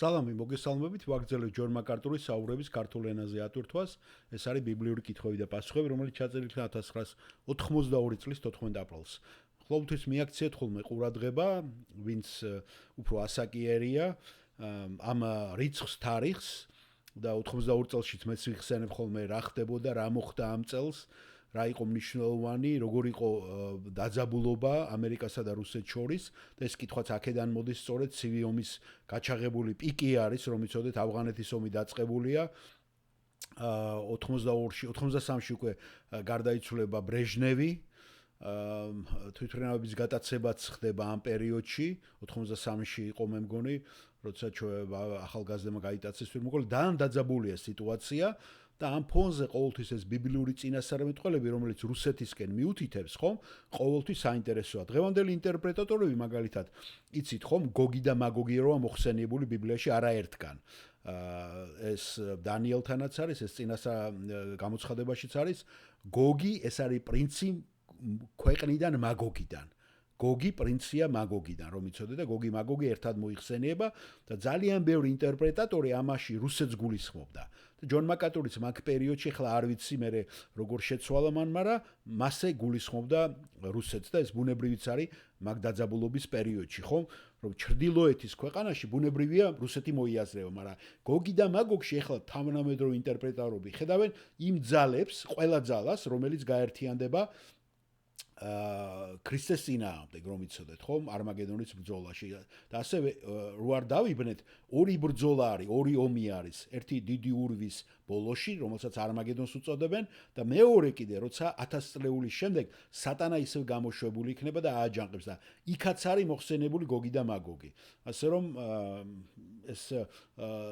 სალამი, მოგესალმებით, ვაგრძელებთ ჯონ მაკარტურის საუბრების ქართულ ენაზე ატვირთვას. ეს არის ბიბლიური კითხვები და პასუხები, რომელიც ჩაწერილია 1982 წლის 14 აპრილს. ყოველთვის მიაქციეთ ხოლმე ყურადღება, ვინც უფრო ასაკიერია, ამ რიცხვს თარიღს და 82 წელშიც მეც ვიხსენებ ხოლმე რა ხდებოდა, რა მოხდა ამ წელს. რა იყო მნიშვნელოვანი, როგორ იყო დაძაბულობა ამერიკასა და რუსეთს შორის და ეს კითხვაც აქედან მოდის სწორედ ცივი ომის გაჩაღებული პიკი არის, რომ იცოდეთ ავღანეთის ომი დაწყებულია 83-ში უკვე გარდაიცვლება ბრეჟნევი, თვითმფრინავების გატაცებაც ხდება ამ პერიოდში, 83-ში იყო მე მგონი, როცა ახალგაზრდებმა გაიტაცეს თვითმფრინავები, ძალიან დაძაბულია სიტუაცია. და ამ ფონზე ყოველთვის ეს ბიბლიური წინასწარმეტყველები, რომელიც რუსეთისკენ მიუთითებს, ხომ, ყოველთვის საინტერესოა. დღევანდელი ინტერპრეტატორები მაგალითად, იცით ხომ, გოგი და მაგოგი როა მოხსენიებული ბიბლიაში არაერთგან. ეს დანიელთანაც არის, ეს გამოცხადებაშიც არის. გოგი ეს არის პრინცი ქვეყნიდან მაგოგიდან. გოგი პრინცია მაგოგიდან, რომ იცოდე და გოგი მაგოგი ერთად მოიხსენიება და ძალიან ბევრი ინტერპრეტატორი ამაში რუსეთს გულისხმობდა. და ჯონ მაკარტურიც მაგ პერიოდში ხლა არ ვიცი მე როგორ შეცვალა მან, მაგრამ მასე გულისხმობდა რუსეთს და ეს ბუნებრივიც არის მაგ დაძაბულობის პერიოდში, ხო? რომ ჩრდილოეთის ქვეყანაში ბუნებრივია რუსეთი მოიაზრება, მაგრამ გოგი და მაგოგში ახლა თანამედროვე ინტერპრეტატორები ხედავენ იმ ძალებს, ყველა ძალას, რომელიც გაერთიანდება ქრისტეს წინააღმდეგ, რომ იცოდეთ, ხომ, არმაგედონის ბრძოლაში და ასევე რო არ დავიბნეთ, ორი ბრძოლა არის, ორი ომი არის, ერთი დიდი ურვის ბოლოში, რომელსაც არმაგედონს უწოდებენ და მეორე კიდე, როცა 1000 წლეულის შემდეგ სატანა ისევ გამოშვებული იქნება და ააჯანყებს და იქაც არის მოხსენებული გოგი და მაგოგი. ასე რომ ეს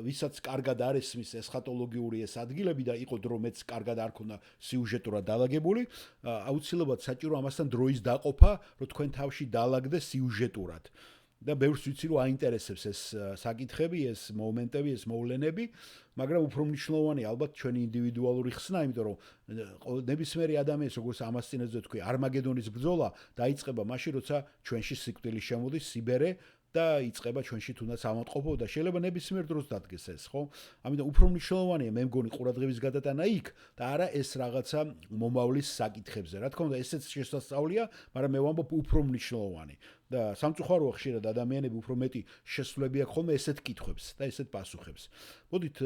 ვისაც კარგად არ ესმის ესხატოლოგიური ეს ადგილები და იყო დრო მეც კარგად არ ქონდა სიუჟეტურად დალაგებული, აუცილებლად საჭირო ამასთან დროის დაყოფა, რომ თქვენ თავში დაალაგდეს სიუჟეტურად. და ბევრს ვიცი რომ აინტერესებს ეს საკითხები, ეს მომენტები, ეს მოვლენები, მაგრამ უფრო მნიშვნელოვანია ალბათ ჩვენი ინდივიდუალური ხსნა, იმიტომ რომ ნებისმიერი ადამიანს როგორც ამას წინაზე თქვი, არმაგედონის ბრძოლა დაიწყება მაშინ, როცა ჩვენში სიკვდილი შემოდის, სიბერე და იწყება ჩვენში თუნდაც ავადმყოფობა და შეიძლება ნებისმიერ დროს დადგეს ეს, ხო? ამიტომ უფრო მნიშვნელოვანია მე მგონი ყურადღების გადატანა იქ და არა ეს რაღაცა მომავლის საკითხებზე. რა თქმა უნდა, ესეც შესაძლებელია, მაგრამ მე ვამბობ უფრო მნიშვნელოვანი. და სამწუხაროა ხშირად ადამიანები უფრო მეტი შესრულები აქვს ხოლმე ესეთ კითხვებს და ესეთ პასუხებს. მოდით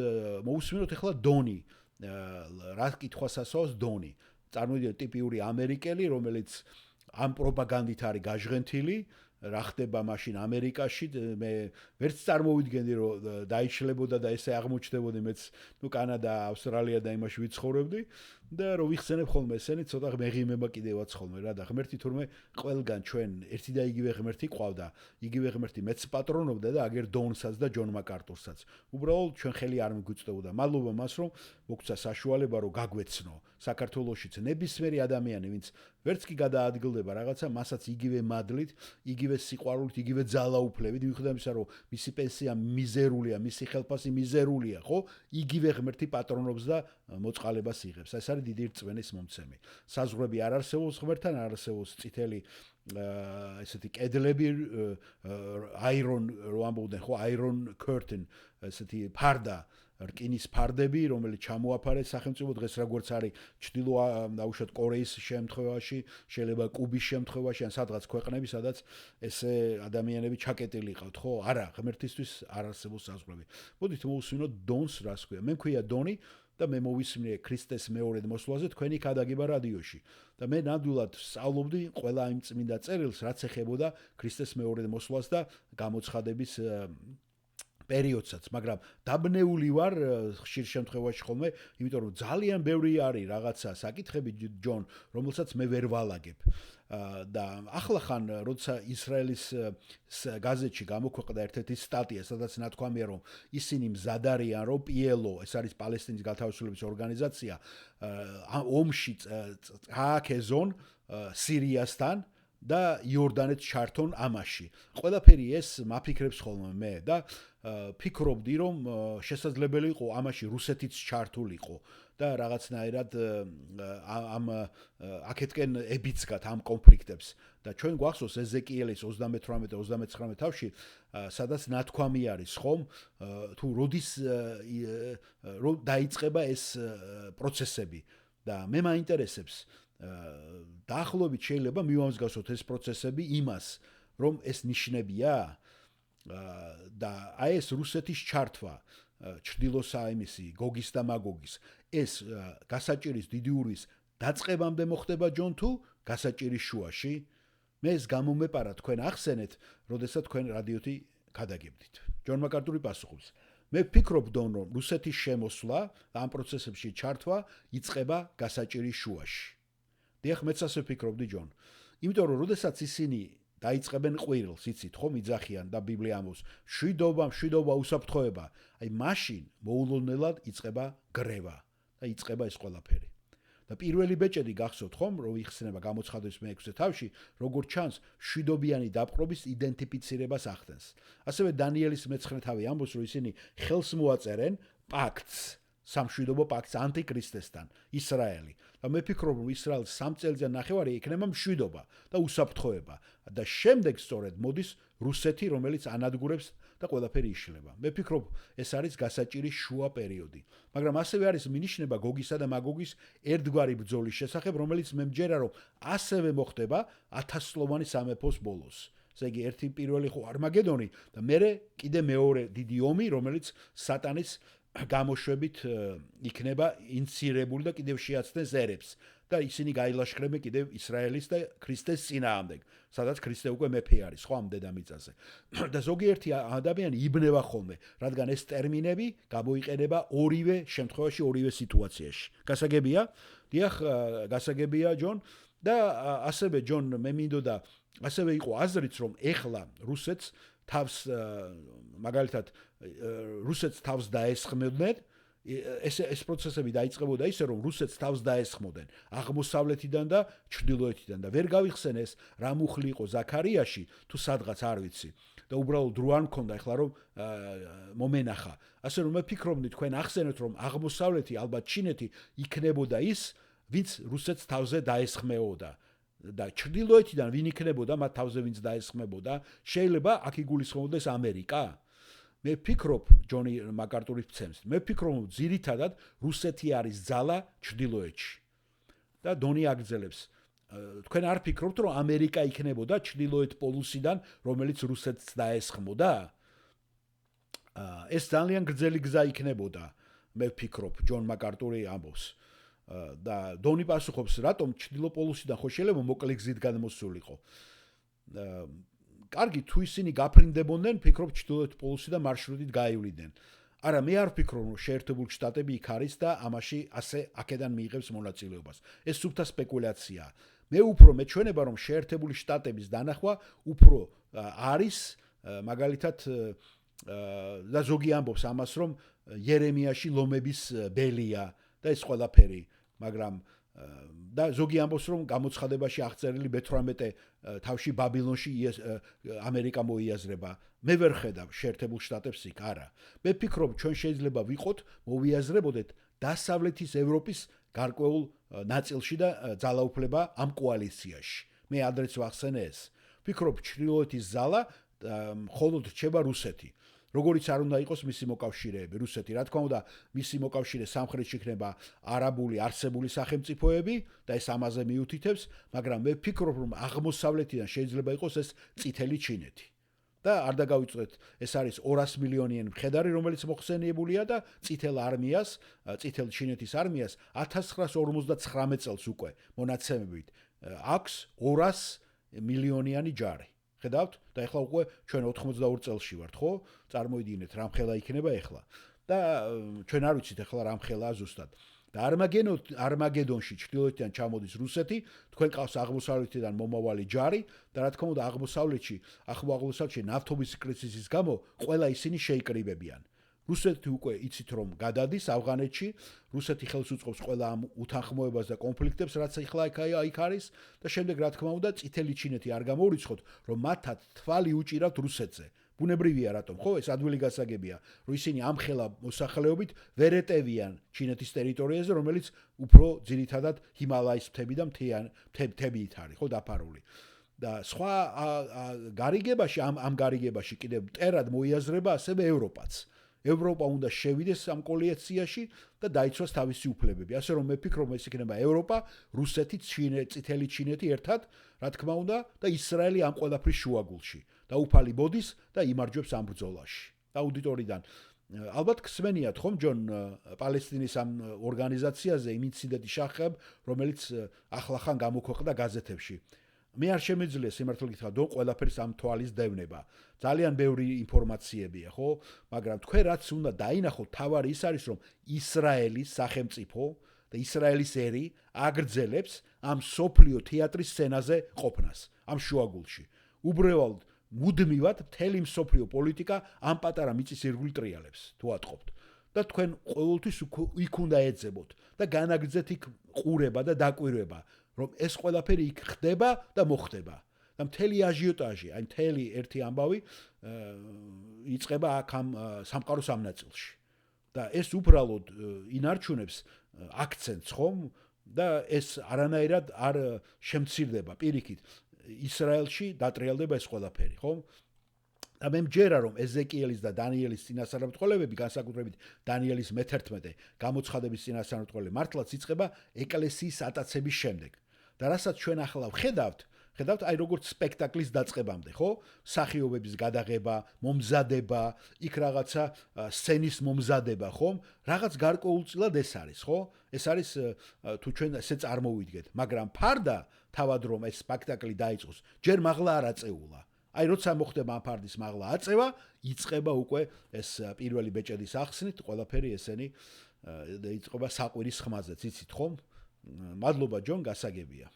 მოусმინოთ ახლა დონი. რა კითხვას ასვავს დონი? წარმოვიდგინეთ ტიპიური ამერიკელი, რომელიც ამ პროპაგანდით არის გაჟღენთილი, რა ხდება მაშინ ამერიკაში, მე ვერც წარმოვიდგენდი რომ დაიშლებოდა და ესე აღმოჩნდებოდი მეც კანადა, ავსტრალია და იმაში ვიცხოვრებდი და რომ ვიხსენებ ხოლმე ესენი ცოტა მეღიმება კიდევაც ხოლმე რა და ღმერთი თურმე ყველგან ჩვენ ერთი და იგივე ღმერთი ყავდა, იგივე ღმერთი მეც პატრონობდა და აგერ დონსაც და ჯონ მაკარტურსაც. უბრალოდ ჩვენ ხელი არ მიგვიწევდა. მადლობა მას რომ მოგცა საშუალება რომ გაგვეცნო საქართველოშიც ნებისმიერი ადამიანი, ვინც ვერც კი გადაადგილდება რაღაცა, მასაც იგივე მადლით, იგივე სიყვარულით, იგივე ძალაუფლებით, მიუხედავად იმისა, რომ მისი პენსია მიზერულია, მისი ხელფასი მიზერულია, ხო? იგივე ღმერთი პატრონობს და მოწყალებას იღებს. ეს არის დიდი რწმენის მომცემი. საზღვრები არ არსებობს ღმერთთან, არ არსებობს წითელი ესეთი კედლები, iron რო ამბობდნენ, ხო, iron curtain, ესეთი ფარდა, რკინის ფარდები, რომელიც ჩამოაფარეს სახელმწიფო დღეს როგორც არის ჩრდილო კორეის შემთხვევაში, შეიძლება კუბის შემთხვევაში, ან სადღაც ქვეყნები, სადაც ესე ადამიანები ჩაკეტილი ყავთ, ხო? არა, ღმერთისთვის არ არსებობს საზღვრები. მოდით მოусმინოთ დონს, რას ქვია. მე მქვია დონი და მე მოვისმინე ქრისტეს მეორედ მოსვლაზე თქვენი ქადაგება რადიოში. და მე ნამდვილად სწავლობდი ყველა იმ წმინდა წერილს, რაც ეხებოდა ქრისტეს მეორედ მოსვლას და გამოცხადების პერიოდსაც, მაგრამ დაბნეული ვარ ხშირ შემთხვევაში ხოლმე, იმიტომ რომ ძალიან ბევრი არის რაღაცა საკითხები ჯონ, რომელსაც მე ვერ ვალაგებ. და ახლა ხან როცა ისრაელის გაზეთში გამოქვეყნდა ერთ-ერთი სტატია, სადაც ნათქვამია რომ ისინი მზად არიან რომ PLO, ეს არის პალესტინის გათავისუფლების ორგანიზაცია, ომში ააქეზონ სირიასთან და იორდანეთს ჩართონ ამაში. ყველაფერი ეს მაფიქრებს ხოლმე მე და ფიქრობდი რომ შესაძლებელი იყო ამაში რუსეთიც ჩართულიყო და რაღაცნაირად ამ აქეთკენ ებიცგათ ამ კონფლიქტებს და ჩვენ გვახსოვს ეზეკიელის 38-39 თავში სადაც ნათქვამი არის ხომ თუ როდის დაიწყება ეს პროცესები და მე მაინტერესებს დაახლოებით შეიძლება მივამსგავსოთ ეს პროცესები იმას რომ ეს ნიშნებია და აი ეს რუსეთის ჩართვა ჩრდილოსაიმისი გოგის და მაგოგის ეს გასაჭირის დიდი ურვის დაწყებამდე მოხდება ჯონ თუ გასაჭირის შუაში მე ეს გამომეპარა თქვენ ახსენეთ როდესაც თქვენ რადიოთი გადაგებდით ჯონ მაკარტური პასუხობს მე ვფიქრობ დონ რომ რუსეთის შემოსვლა ამ პროცესებში ჩართვა იწყება გასაჭირის შუაში დიახ მეც ასე ვფიქრობდი ჯონ იმიტომ რომ როდესაც ისინი დაიწყებენ ყვირილს, იცით, ხომ იძახიან და ბიბლია ამბობს, მშვიდობა, უსაფრთხოება. აი მაშინ მოულოდნელად იწყება გრევა და იწყება ეს ყველაფერი. და პირველი ბეჭედი გახსოვთ ხომ, რომ იხსნება გამოცხადების მე-6 თავში, როგორც ჩანს, მშვიდობიანი დაპყრობის იდენტიფიცირებას ახდენს. ასევე დანიელის მე-9 თავი ამბობს, რომ ისინი ხელს მოაწერენ პაქტს, სამშვიდობო პაქტს ანტიქრისტესთან, ისრაელი. და მე ვფიქრობ, რომ ისრაელს 3 წელიწად ნახევარი იქნება მშვიდობა და უსაფრთხოება და შემდეგ სწორედ მოდის რუსეთი, რომელიც ანადგურებს და ყველაფერი იშლება. მე ვფიქრობ, ეს არის გასაჭირის შუა პერიოდი. მაგრამ ასევე არის მინიშნება გოგისა და მაგოგის ერთგვარი ბრძოლის შესახებ, რომელიც მე მჯერა, რომ ასევე მოხდება 1000-სლოვანი სამეფოს ბოლოს. ესე იგი, ერთი პირველი ხო არმაგედონი და მერე კიდე მეორე დიდი ომი, რომელიც სატანის გამოშვებით იქნება ინცირებული და კიდევ შეაცდენ ზერებს და ისინი გაილაშქრებენ კიდევ ისრაელის და ქრისტეს წინააღმდეგ, სადაც ქრისტე უკვე მეფე არის, ხო ამ დედამიწაზე. და ზოგიერთი ადამიანი იბნევა ხოლმე, რადგან ეს ტერმინები გამოიყენება ორივე შემთხვევაში, ორივე სიტუაციაში. გასაგებია? დიახ, გასაგებია, ჯონ. და ასევე ჯონ, მე მინდოდა, ასევე იყო აზრიც, რომ ეხლა რუსეთს თავს მაგალითად რუსეთს თავს დაესხმოდნენ ეს პროცესები დაიწყებოდა ისე რომ რუსეთს თავს დაესხმოდნენ აღმოსავლეთიდან და ჩრდილოეთიდან და ვერ გავიხსენ ეს რა მუხლი იყო ზაქარიაში თუ სადღაც არ ვიცი და უბრალოდ რო არ მქონდა ეხლა რომ მომენახა ასე რომ მე ფიქრობდი თქვენ ახსენეთ რომ აღმოსავლეთი ალბათ ჩინეთი იქნებოდა ის ვინც რუსეთს თავზე დაესხმეოდა და ჩრდილოეთიდან ვინ იქნებოდა მათ თავზე ვინც დაესხმებოდა შეიძლება აქ იგულისხმებოდეს ამერიკა მე ვფიქრობ ჯონი მაკარტურის ფცემს მე ვფიქრობ ძირითადად რუსეთი არის ძალა ჩრდილოეთში და დონი აგრძელებს თქვენ არ ფიქრობთ რომ ამერიკა იქნებოდა ჩრდილოეთ პოლუსიდან რომელიც რუსეთს დაესხმოდა ეს ძალიან გრძელი გზა იქნებოდა მე ვფიქრობ ჯონ მაკარტური ამბობს და დონი პასუხობს რატომ ჩრდილო პოლუსიდან ხო შეიძლება მოკლე გზით გადმოსულიყო კარგი თუ ისინი გაფრინდებოდნენ ფიქრობ ჩრდილოეთ პოლუსიდან მარშრუტით გაივლიდნენ არა მე არ ვფიქრობ რომ შეერთებული შტატები იქ არის და ამაში ასე აქედან მიიღებს მონაწილეობას ეს სუფთა სპეკულაციაა მე უფრო მეჩვენება რომ შეერთებული შტატების დანახვა უფრო არის მაგალითად და ზოგი ამბობს ამას რომ იერემიაში ლომების ბელია და ეს ყველაფერი მაგრამ და ზოგი ამბობს რომ გამოცხადებაში აღწერილი მე-18 თავში ბაბილონში ამერიკა მოიაზრება მე ვერ ხედავ შეერთებულ შტატებს იქ არა მე ვფიქრობ ჩვენ შეიძლება ვიყოთ მოვიაზრებოდეთ დასავლეთის ევროპის გარკვეულ ნაწილში და ძალაუფლება ამ კოალიციაში მე ადრეც ვახსენე ეს ვფიქრობ ჩრდილოეთის ძალა მხოლოდ რჩება რუსეთი როგორიც არ უნდა იყოს მისი მოკავშირეები რუსეთი რა თქმა უნდა მისი მოკავშირე სამხრეთში იქნება არაბული არსებული სახელმწიფოები და ეს ამაზე მიუთითებს მაგრამ მე ვფიქრობ რომ აღმოსავლეთიდან შეიძლება იყოს ეს წითელი ჩინეთი და არ დაგავიწყდეთ ეს არის 200 მილიონიანი მხედარი რომელიც მოხსენიებულია და წითელ არმიას წითელ ჩინეთის არმიას 1959 წელს უკვე მონაცემებით აქვს 200 მილიონიანი ჯარი ხედავთ და ეხლა უკვე ჩვენ 82 წელში ვართ ხო წარმოიდგინეთ რამხელა იქნება ეხლა და ჩვენ არ ვიცით ეხლა რამხელაა ზუსტად და არმაგედონში ჩრდილოეთიდან ჩამოდის რუსეთი თქვენ ყავს აღმოსავლეთიდან მომავალი ჯარი და რა თქმა უნდა აღმოსავლეთში ნავთობის კრიზისის გამო ყველა ისინი შეიკრიბებიან რუსეთი უკვე იცით რომ გადადის ავღანეთში რუსეთი ხელს უწყობს ყველა ამ უთანხმოებას და კონფლიქტებს რაც ახლა იქ არის და შემდეგ რა თქმა უნდა წითელი ჩინეთი არ გამოურიცხოთ რომ მათაც თვალი უჭირავთ რუსეთზე ბუნებრივია რატომ, ხო? ეს ადვილი გასაგებია, რომ ისინი ამხელა მოსახლეობით ვერ ეტევიან ჩინეთის ტერიტორიაზე, რომელიც უფრო ძირითადად ჰიმალაის მთები და მთებით არის, ხო, დაფარული. და სხვა გარიგებაში ამ გარიგებაში კიდევ მტერად მოიაზრება ასევე ევროპაც. ევროპა უნდა შევიდეს ამ კოალიციაში და დაიცვას თავისი უფლებები. ასე რომ მე ვფიქრობ, ეს იქნება ევროპა, რუსეთი, წითელი ჩინეთი ერთად, რა თქმა უნდა, და ისრაელი ამ ყველაფრის შუაგულში. და უფალი მოდის და იმარჯვებს ამ ბრძოლაში. და აუდიტორიდან ალბათ ხსმენიათ ხომ ჯონ პალესტინის ამ ორგანიზაციაზე იმ ინციდენტის შესახებ, რომელიც ახლახან გამოქვეყნდა გაზეთებში. მე არ შემეძლია სიმართლე გითხრათ, ყველაფერს ამ თვალის დევნება. ძალიან ბევრი ინფორმაციებია, ხო? მაგრამ თქვენ რაც უნდა დაინახოთ, თავარი ის არის, რომ ისრაელის სახელმწიფო და ისრაელის ერი აგრძელებს ამ სოფლიო თეატრის სცენაზე ყოფნას, ამ შუაგულში. უბრალოდ მუდმივად მთელი მსოფლიო პოლიტიკა ამ პატარა მიწის ირგვლივ ტრიალებს, თუ ატყობთ. და თქვენ ყოველთვის იქ უნდა ეძებოთ და განაგრძეთ იქ ყურება და დაკვირვება, რომ ეს ყველაფერი იქ ხდება და მოხდება. და მთელი აჟიოტაჟი, აი მთელი ერთი ამბავი იწყება აქ ამ სამყაროს ამ ნაწილში. და ეს უბრალოდ ინარჩუნებს აქცენტს, ხომ? და ეს არანაირად არ შემცირდება პირიქით. ისრაელში დატრიალდება ეს ყველაფერი, ხო? და მე მჯერა რომ ეზეკიელის და დანიელის წინასწარმეტყველებები, განსაკუთრებით დანიელის მე-11 გამოცხადების წინასწარმეტყველება მართლაც იწყება ეკლესიის ატაცების შემდეგ. და რასაც ჩვენ ახლა ვხედავთ, აი როგორც სპექტაკლის დაწყებამდე, ხო? სახიობების გადაღება, მომზადება, იქ რაღაცა სცენის მომზადება, ხომ? რაღაც გარკვეულწილად ეს არის, ხო? ეს არის თუ ჩვენ ესე წარმოვიდგეთ, მაგრამ ფარდა თავად რომ ეს სპექტაკლი დაიწყოს, ჯერ მაღლა არ აწეულა. აი როცა მოხდება ამ ფარდის მაღლა აწევა, იწყება უკვე ეს პირველი ბეჭედის ახსნით, ყველაფერი ესენი იწყება საყვირის ხმაზეც, იცით ხომ? მადლობა ჯონ, გასაგებია.